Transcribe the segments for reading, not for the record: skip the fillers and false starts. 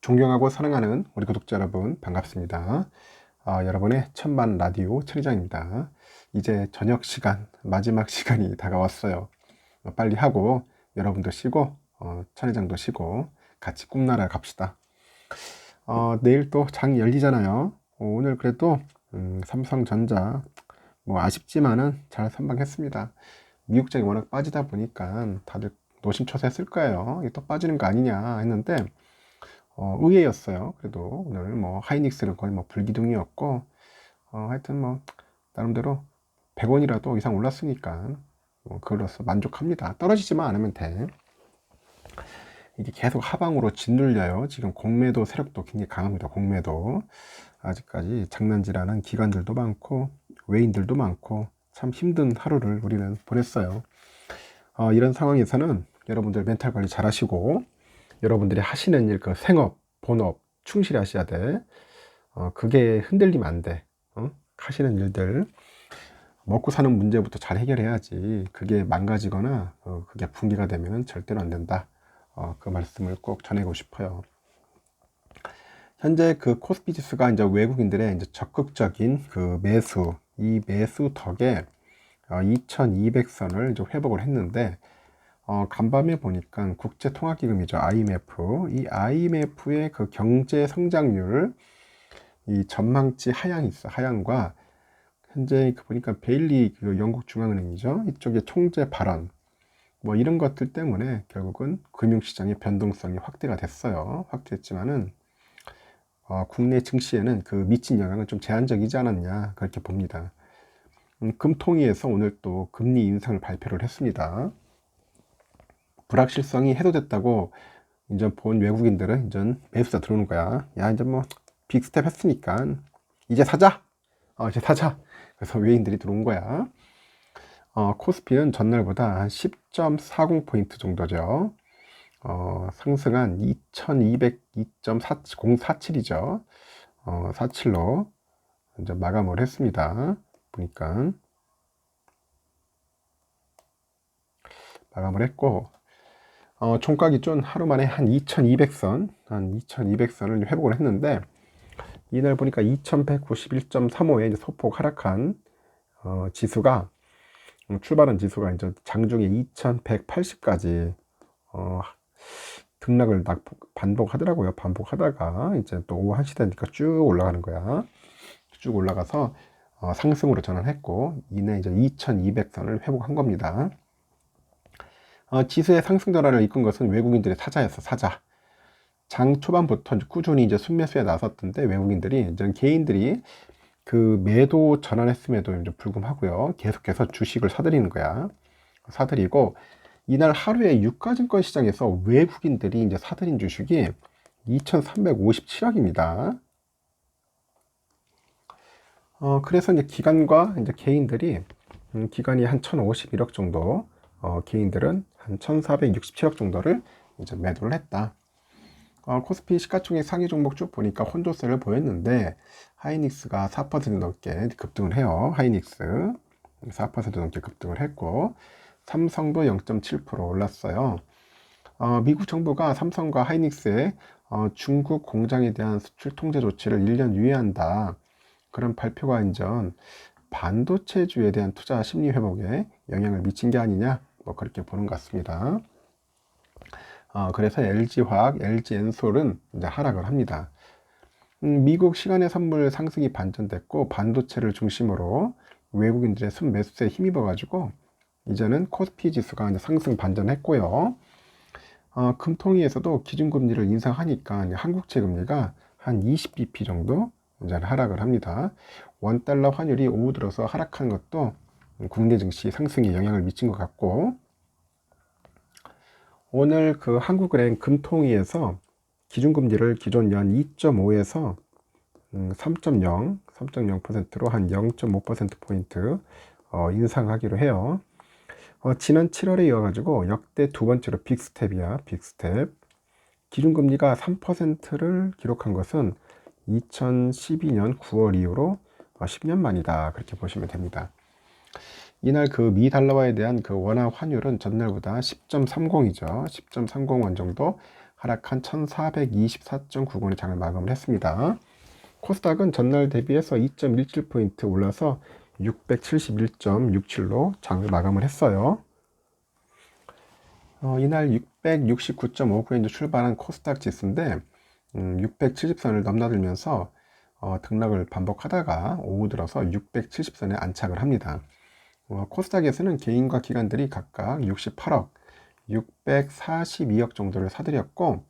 존경하고 사랑하는 우리 구독자 여러분 반갑습니다. 여러분의 천만 라디오 천의장입니다. 이제 저녁 시간, 마지막 시간이 다가왔어요. 빨리 하고 여러분도 쉬고 천의장도 쉬고 같이 꿈나라 갑시다. 내일 또 장 열리잖아요. 오늘 그래도 삼성전자 뭐 아쉽지만은 잘 선방했습니다. 미국장이 워낙 빠지다 보니까 다들 노심초사했을 거예요. 이게 또 빠지는 거 아니냐 했는데 의외였어요. 그래도 오늘 뭐 하이닉스는 거의 뭐 불기둥이었고 하여튼 뭐 나름대로 100원이라도 이상 올랐으니까 그걸로서 만족합니다. 떨어지지만 않으면 돼. 이게 계속 하방으로 짓눌려요. 지금 공매도 세력도 굉장히 강합니다. 공매도 아직까지 장난질하는 기관들도 많고 외인들도 많고 참 힘든 하루를 우리는 보냈어요. 이런 상황에서는 여러분들 멘탈 관리 잘 하시고 여러분들이 하시는 일, 그 생업, 본업 충실히 하셔야 돼. 그게 흔들리면 안 돼. 하시는 일들 먹고 사는 문제부터 잘 해결해야지. 그게 망가지거나 그게 붕괴가 되면 절대로 안 된다. 그 말씀을 꼭 전하고 싶어요. 현재 그 코스피 지수가 이제 외국인들의 이제 적극적인 그 매수, 이 매수 덕에 2200선을 이제 회복을 했는데 간밤에 보니까 국제통화기금이죠. IMF. 이 IMF의 그 경제 성장률, 이 전망치 하향이 있어. 하향과 현재 보니까 베일리 그 영국 중앙은행이죠. 이쪽의 총재 발언, 뭐 이런 것들 때문에 결국은 금융시장의 변동성이 확대가 됐어요. 확대했지만은 국내 증시에는 그 미친 영향은 좀 제한적이지 않았냐 그렇게 봅니다. 금통위에서 오늘 또 금리 인상을 발표를 했습니다. 불확실성이 해소됐다고 이제 본 외국인들은 이제 매수자 들어오는 거야. 야, 이제 뭐 빅스텝 했으니까 이제 사자. 이제 사자. 그래서 외인들이 들어온 거야. 코스피는 전날보다 한 10.40포인트 정도죠. 상승한 2202.047이죠. 47로 이제 마감을 했습니다. 보니까 마감을 했고 총가기준 하루 만에 한 2200선을 회복을 했는데 이날 보니까 2191.35에 이제 소폭 하락한 지수가 출발한 지수가 이제 장중에 2180까지 등락을 반복하더라고요. 반복하다가 이제 또 오후 1시 되니까 쭉 올라가는 거야. 쭉 올라가서 상승으로 전환했고 이내 이제 2200선을 회복한 겁니다. 지수의 상승 전환을 이끈 것은 외국인들의 사자였어. 사자. 장 초반부터 꾸준히 이제 순매수에 나섰던데 외국인들이 이제 개인들이 그 매도 전환했음에도 이제 불구하고요. 계속해서 주식을 사들이는 거야. 사들이고 이날 하루에 유가증권 시장에서 외국인들이 이제 사들인 주식이 2,357억입니다. 그래서 이제 기관과 이제 개인들이 기관이 한 1,051억 정도, 개인들은 한 1,467억 정도를 이제 매도를 했다. 코스피 시가총액 상위 종목 쭉 보니까 혼조세를 보였는데 하이닉스가 4% 넘게 급등을 해요. 하이닉스 4% 넘게 급등을 했고 삼성도 0.7% 올랐어요. 미국 정부가 삼성과 하이닉스의 중국 공장에 대한 수출 통제 조치를 1년 유예한다. 그런 발표가 이제 반도체주에 대한 투자 심리 회복에 영향을 미친 게 아니냐, 뭐 그렇게 보는 것 같습니다. 그래서 LG화학, LG엔솔은 이제 하락을 합니다. 미국 시간의 선물 상승이 반전됐고 반도체를 중심으로 외국인들의 순매수세에 힘입어가지고 이제는 코스피 지수가 이제 상승 반전했고요. 금통위에서도 기준금리를 인상하니까 한국채 금리가 한 20bp 정도 이제 하락을 합니다. 원달러 환율이 오후 들어서 하락한 것도 국내 증시 상승에 영향을 미친 것 같고 오늘 그 한국은행 금통위에서 기준금리를 기존 연 2.5에서 3.0%로 한 0.5%포인트 인상하기로 해요. 지난 7월에 이어가지고 역대 두 번째로 빅스텝이야. 빅스텝. 기준금리가 3%를 기록한 것은 2012년 9월 이후로 10년 만이다. 그렇게 보시면 됩니다. 이날 그 미 달러화에 대한 그 원화 환율은 전날보다 10.30이죠. 10.30원 정도 하락한 1424.90원의 장을 마감을 했습니다. 코스닥은 전날 대비해서 2.17포인트 올라서 671.67로 장을 마감을 했어요. 이날 669.59에 출발한 코스닥 지수인데 670선을 넘나들면서 등락을 반복하다가 오후 들어서 670선에 안착을 합니다. 코스닥에서는 개인과 기관들이 각각 68억, 642억 정도를 사들였고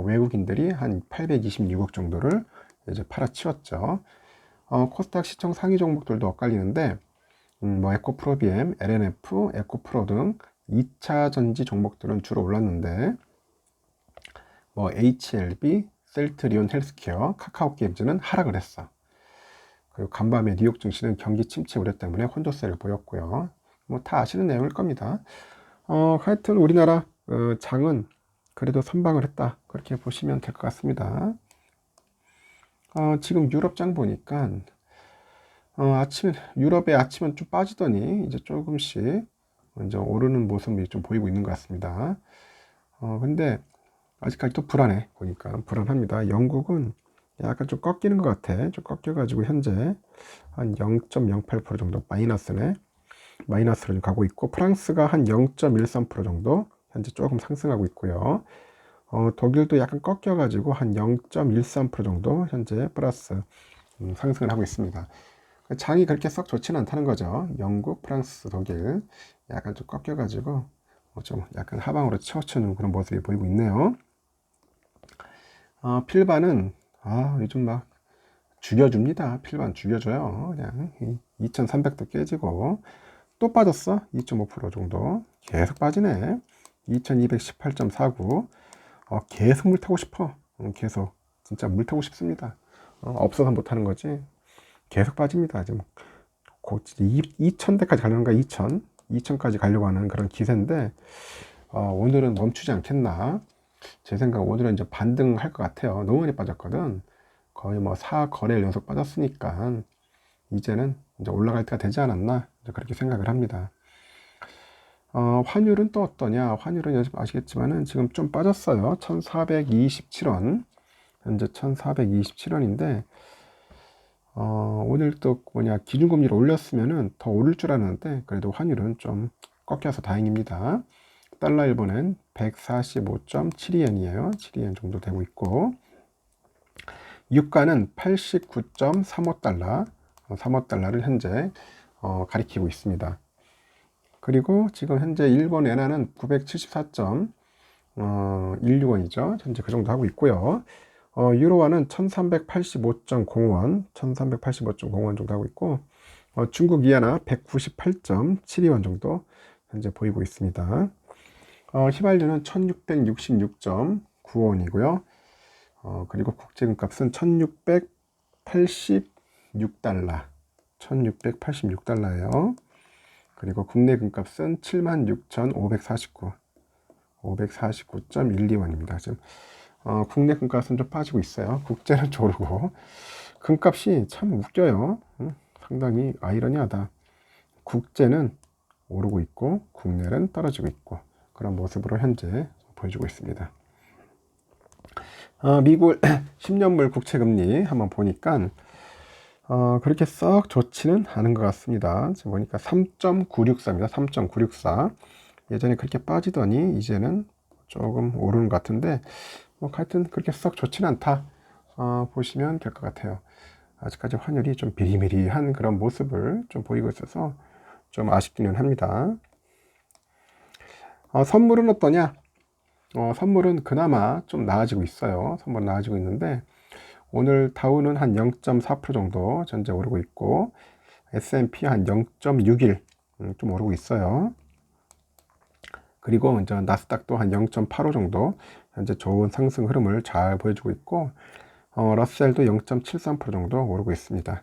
외국인들이 한 826억 정도를 이제 팔아치웠죠. 코스닥 시총 상위 종목들도 엇갈리는데 에코프로비엠, LNF, 에코프로 등 2차 전지 종목들은 주로 올랐는데 HLB, 셀트리온 헬스케어, 카카오게임즈는 하락을 했어. 그리고 간밤에 뉴욕 증시는 경기 침체 우려 때문에 혼조세를 보였고요. 다 아시는 내용일 겁니다. 하여튼 우리나라 장은 그래도 선방을 했다, 그렇게 보시면 될 것 같습니다. 지금 유럽 장 보니까 유럽의 아침은 좀 빠지더니 이제 조금씩 이제 오르는 모습이 좀 보이고 있는 것 같습니다. 근데 아직까지도 불안해. 보니까 불안합니다. 영국은 약간 좀 꺾이는 것 같아. 좀 꺾여가지고 현재 한 0.08% 정도 마이너스로 가고 있고, 프랑스가 한 0.13% 정도 현재 조금 상승하고 있고요. 독일도 약간 꺾여가지고 한 0.13% 정도 현재 플러스 상승을 하고 있습니다. 장이 그렇게 썩 좋지는 않다는 거죠. 영국, 프랑스, 독일 약간 좀 꺾여가지고 좀 약간 하방으로 치워치는 그런 모습이 보이고 있네요. 필반은 요즘 막 죽여줍니다. 필반 죽여줘요. 그냥 2300도 깨지고 또 빠졌어. 2.5% 정도 계속 빠지네. 2218.49. 계속 물 타고 싶어. 계속 진짜 물 타고 싶습니다. 없어서 못 하는 거지. 계속 빠집니다. 지금 곧 2000대까지 가려는 거야. 2000까지 가려고 하는 그런 기세인데 오늘은 멈추지 않겠나. 제 생각 오늘은 이제 반등할 것 같아요. 너무 많이 빠졌거든. 거의 4거래일 연속 빠졌으니까 이제는 이제 올라갈 때가 되지 않았나, 이제 그렇게 생각을 합니다. 환율은 또 어떠냐? 환율은 아시겠지만은 지금 좀 빠졌어요. 1427원. 현재 1427원인데 오늘 또 기준금리를 올렸으면은 더 오를 줄 알았는데 그래도 환율은 좀 꺾여서 다행입니다. 달러 일본은 145.72엔이에요. 72엔 정도 되고 있고, 유가는 89.35달러, 35달러를 현재 가리키고 있습니다. 그리고 지금 현재 일본 엔화는 974.16원이죠. 현재 그 정도 하고 있고요. 유로화는 1385.05원, 1385.05원 정도 하고 있고, 중국 이하나 198.72원 정도 현재 보이고 있습니다. 휘발유는 1666.95원이고요. 그리고 국제금값은 1686달러, 1686달러예요. 그리고 국내 금값은 76,549, 549.12원입니다. 지금 국내 금값은 좀 빠지고 있어요. 국제는 좀 오르고. 금값이 참 웃겨요. 상당히 아이러니하다. 국제는 오르고 있고 국내는 떨어지고 있고, 그런 모습으로 현재 보여주고 있습니다. 미국 10년물 국채금리 한번 보니까 그렇게 썩 좋지는 않은 것 같습니다. 지금 보니까 3.964입니다. 3.964. 예전에 그렇게 빠지더니 이제는 조금 오르는 것 같은데 하여튼 그렇게 썩 좋지는 않다 보시면 될 것 같아요. 아직까지 환율이 좀 비리미리한 그런 모습을 좀 보이고 있어서 좀 아쉽기는 합니다. 선물은 어떠냐? 선물은 그나마 좀 나아지고 있어요. 선물은 나아지고 있는데 오늘 다우는 한 0.4% 정도 현재 오르고 있고, S&P 한 0.61 좀 오르고 있어요. 그리고 이제 나스닥도 한 0.85 정도 현재 좋은 상승 흐름을 잘 보여주고 있고, 러셀도 0.73% 정도 오르고 있습니다.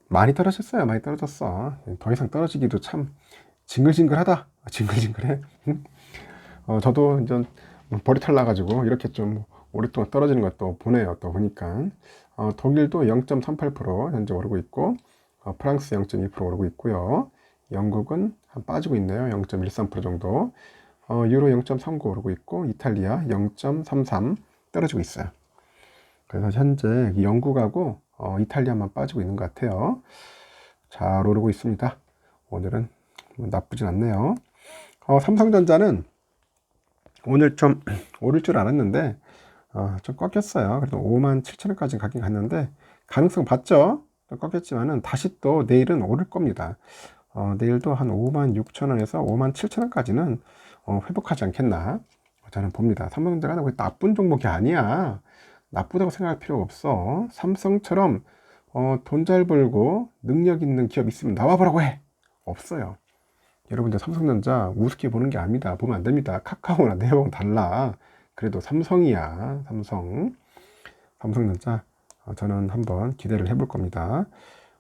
많이 떨어졌어요. 많이 떨어졌어. 더 이상 떨어지기도 참 징글징글하다. 징글징글해. 저도 이제 버리탈 나가지고 이렇게 좀 오랫동안 떨어지는 것도 보네요. 또 보니까 독일도 0.38% 현재 오르고 있고, 프랑스 0.2% 오르고 있고요. 영국은 한 빠지고 있네요. 0.13% 정도. 유로 0.39 오르고 있고 이탈리아 0.33 떨어지고 있어요. 그래서 현재 영국하고 이탈리아만 빠지고 있는 것 같아요. 잘 오르고 있습니다. 오늘은 나쁘진 않네요. 삼성전자는 오늘 좀 오를 줄 알았는데 좀 꺾였어요. 그래도 57,000원까지 가긴 갔는데 가능성 봤죠? 좀 꺾였지만은 다시 또 내일은 오를 겁니다. 내일도 한 56,000원에서 57,000원까지는 회복하지 않겠나 저는 봅니다. 삼성전자가 나쁜 종목이 아니야. 나쁘다고 생각할 필요가 없어. 삼성처럼 돈 잘 벌고 능력 있는 기업 있으면 나와보라고 해. 없어요. 여러분들 삼성전자 우습게 보는 게 아닙니다. 보면 안 됩니다. 카카오나 네이버랑 달라. 그래도 삼성이야. 삼성전자 저는 한번 기대를 해볼 겁니다.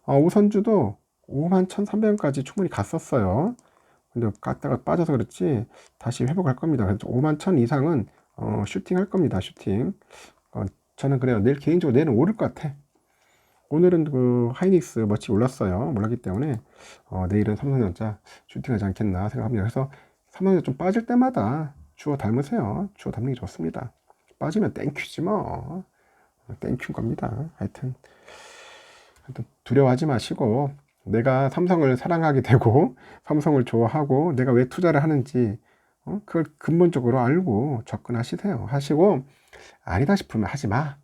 우선주도 51,300원까지 충분히 갔었어요. 근데 갔다가 빠져서 그렇지 다시 회복할 겁니다. 그래서 51,000 이상은 슈팅 할 겁니다. 슈팅. 저는 그래요. 내일 개인적으로 내일은 오를 것 같아. 오늘은 그 하이닉스 멋지게 올랐어요. 올랐기 때문에 내일은 삼성전자 슈팅하지 않겠나 생각합니다. 그래서 삼성전자 좀 빠질 때마다 주워 닮으세요. 주워 닮는 게 좋습니다. 빠지면 땡큐지 뭐. 땡큐인 겁니다. 하여튼 두려워하지 마시고 내가 삼성을 사랑하게 되고 삼성을 좋아하고 내가 왜 투자를 하는지 그걸 근본적으로 알고 접근하시세요. 하시고 아니다 싶으면 하지 마.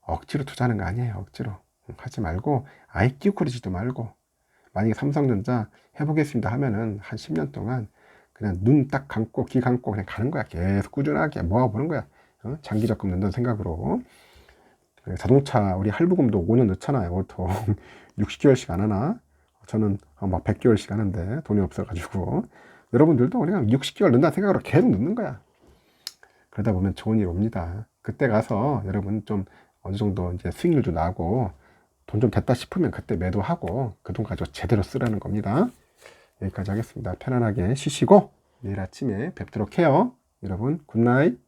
억지로 투자하는 거 아니에요. 억지로 하지 말고 아예 끼우거리지도 말고 만약에 삼성전자 해보겠습니다 하면은 한 10년 동안 그냥 눈 딱 감고 귀 감고 그냥 가는 거야. 계속 꾸준하게 모아보는 거야. 장기 적금 넣는 생각으로. 자동차 우리 할부금도 5년 넣잖아요. 보통 60개월씩 안 하나? 저는 막 100개월씩 하는데 돈이 없어가지고 여러분들도 그냥 60개월 넣는다는 생각으로 계속 넣는 거야. 그러다 보면 좋은 일 옵니다. 그때 가서 여러분 좀 어느 정도 이제 수익률도 나고 돈 좀 됐다 싶으면 그때 매도하고 그 돈 가지고 제대로 쓰라는 겁니다. 여기까지 하겠습니다. 편안하게 쉬시고 내일 아침에 뵙도록 해요. 여러분 굿나잇.